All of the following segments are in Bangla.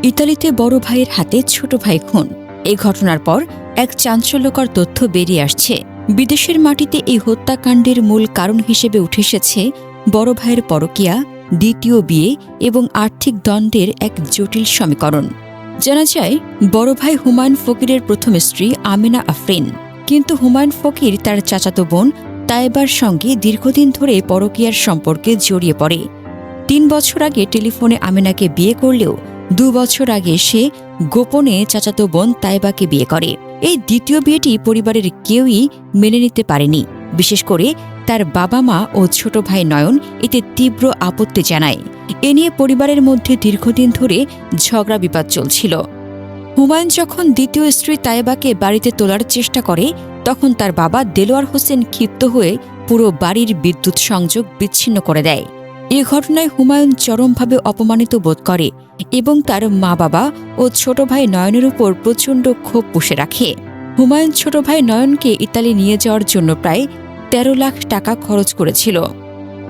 ইতালিতে বড় ভাইয়ের হাতে ছোট ভাই খুন। এই ঘটনার পর এক চাঞ্চল্যকর তথ্য বেরিয়ে আসছে। বিদেশের মাটিতে এই হত্যাকাণ্ডের মূল কারণ হিসেবে উঠে এসেছে বড় ভাইয়ের পরকীয়া, দ্বিতীয় বিয়ে এবং আর্থিক দ্বন্দ্বের এক জটিল সমীকরণ। জানা যায়, বড় ভাই হুমায়ুন ফকিরের প্রথম স্ত্রী আমেনা আফরিন। কিন্তু হুমায়ুন ফকির তার চাচাতো বোন তায়েবার সঙ্গে দীর্ঘদিন ধরে পরকীয়ার সম্পর্কে জড়িয়ে পড়ে। ৩ বছর আগে টেলিফোনে আমেনাকে বিয়ে করলেও ২ বছর আগে সে গোপনে চাচাতো বোন তায়েবাকে বিয়ে করে। এই দ্বিতীয় বিয়েটি পরিবারের কেউই মেনে নিতে পারেনি। বিশেষ করে তার বাবা মা ও ছোট ভাই নয়ন এতে তীব্র আপত্তি জানায়। এ নিয়ে পরিবারের মধ্যে দীর্ঘদিন ধরে ঝগড়া বিবাদ চলছিল। হুমায়ুন যখন দ্বিতীয় স্ত্রী তায়েবাকে বাড়িতে তোলার চেষ্টা করে, তখন তার বাবা দেলোয়ার হোসেন ক্ষিপ্ত হয়ে পুরো বাড়ির বিদ্যুৎ সংযোগ বিচ্ছিন্ন করে দেয়। এ ঘটনায় হুমায়ুন চরমভাবে অপমানিত বোধ করে এবং তার মা বাবা ও ছোট ভাই নয়নের উপর প্রচণ্ড ক্ষোভ পুষে রাখে। হুমায়ুন ছোট ভাই নয়নকে ইতালি নিয়ে যাওয়ার জন্য প্রায় ১৩ লাখ টাকা খরচ করেছিল।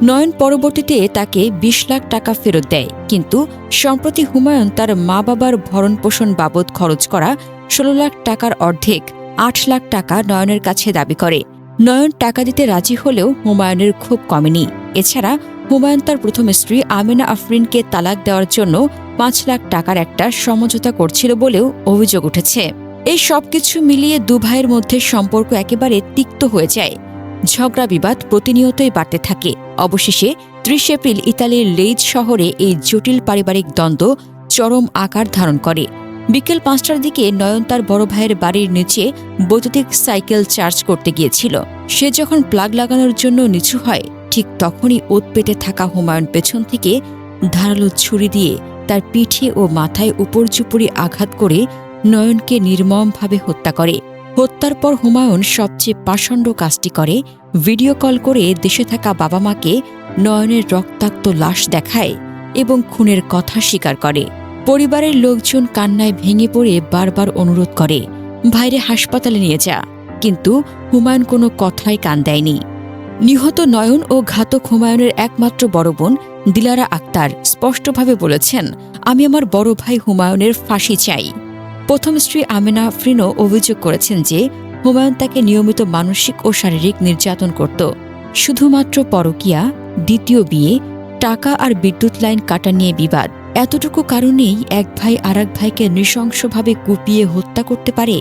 নয়ন পরবর্তীতে তাকে ২০ লাখ টাকা ফেরত দেয়, কিন্তু সম্প্রতি হুমায়ুন তার মা বাবার ভরণপোষণ বাবদ খরচ করা ১৬ লাখ টাকার অর্ধেক ৮ লাখ টাকা নয়নের কাছে দাবি করে। নয়ন টাকা দিতে রাজি হলেও হুমায়ুনের ক্ষোভ কমেনি। এছাড়া হুমায়ুন তার প্রথম স্ত্রী আমেনা আফরিনকে তালাক দেওয়ার জন্য ৫ লাখ টাকার একটা সমঝোতা করছিল বলেও অভিযোগ উঠেছে। এই সবকিছু মিলিয়ে দু ভাইয়ের মধ্যে সম্পর্ক একেবারে তিক্ত হয়ে যায়। ঝগড়া বিবাদ প্রতিনিয়তই বাড়তে থাকে। অবশেষে ৩০ এপ্রিল ইতালির লেইজ শহরে এই জটিল পারিবারিক দ্বন্দ্ব চরম আকার ধারণ করে। বিকেল ৫টার দিকে নয়ন তার বড় ভাইয়ের বাড়ির নিচে বৈদ্যুতিক সাইকেল চার্জ করতে গিয়েছিল। সে যখন প্লাগ লাগানোর জন্য নিচু হয়, ঠিক তখনই ওত পেতে থাকা হুমায়ুন পেছন থেকে ধারালো ছুরি দিয়ে তার পিঠে ও মাথায় উপর্যুপরি আঘাত করে নয়নকে নির্মমভাবে হত্যা করে। হত্যার পর হুমায়ুন সবচেয়ে পাষণ্ড কাজটি করে, ভিডিও কল করে দেশে থাকা বাবা মাকে নয়নের রক্তাক্ত লাশ দেখায় এবং খুনের কথা স্বীকার করে। পরিবারের লোকজন কান্নায় ভেঙে পড়ে বারবার অনুরোধ করে, ভাইরে হাসপাতালে নিয়ে যা, কিন্তু হুমায়ুন কোনো কথাই কান দেয়নি। নিহত নয়ন ও ঘাতক হুমায়ুনের একমাত্র বড় বোন দিলারা আক্তার স্পষ্টভাবে বলেছেন, আমি আমার বড় ভাই হুমায়ুনের ফাঁসি চাই। প্রথম স্ত্রী আমেনা আফরিনও অভিযোগ করেছেন যে হুমায়ুন তাকে নিয়মিত মানসিক ও শারীরিক নির্যাতন করত। শুধুমাত্র পরকীয়া, দ্বিতীয় বিয়ে, টাকা আর বিদ্যুৎ লাইন কাটা নিয়ে বিবাদ, এতটুকু কারণেই এক ভাই আর এক ভাইকে নৃশংসভাবে কুপিয়ে হত্যা করতে পারে।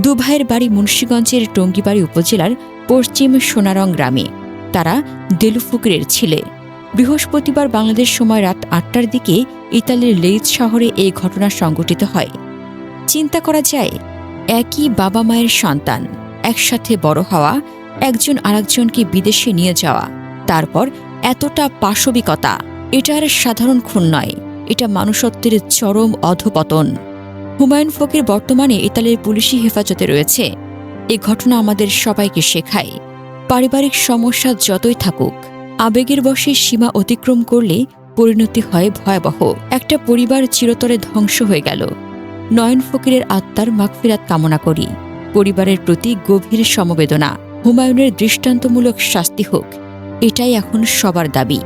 দু ভাইয়ের বাড়ি মুন্সিগঞ্জের টঙ্গিবাড়ি উপজেলার পশ্চিম সোনারং গ্রামে। তারা দেলু ফকিরের ছেলে। বৃহস্পতিবার বাংলাদেশ সময় রাত ৮টার দিকে ইতালির লেইজ শহরে এই ঘটনা সংঘটিত হয়। চিন্তা করা যায়, একই বাবা মায়ের সন্তান, একসাথে বড় হওয়া, একজন আরেকজনকে বিদেশে নিয়ে যাওয়া, তারপর এতটা পাশবিকতা। এটা আর সাধারণ খুন নয়, এটা মানুষত্বের চরম অধঃপতন। হুমায়ুন ফকির বর্তমানে ইতালির পুলিশি হেফাজতে রয়েছে। এ ঘটনা আমাদের সবাইকে শেখায়, পারিবারিক সমস্যা যতই থাকুক, আবেগের বশে সীমা অতিক্রম করলে পরিণতি হয় ভয়াবহ। একটা পরিবার চিরতরে ধ্বংস হয়ে গেল। নয়ন ফকিরের আত্মার মাগফিরাত কামনা করি। পরিবারের প্রতি গভীর সমবেদনা। হুমায়ুনের দৃষ্টান্তমূলক শাস্তি হোক, এটাই এখন সবার দাবি।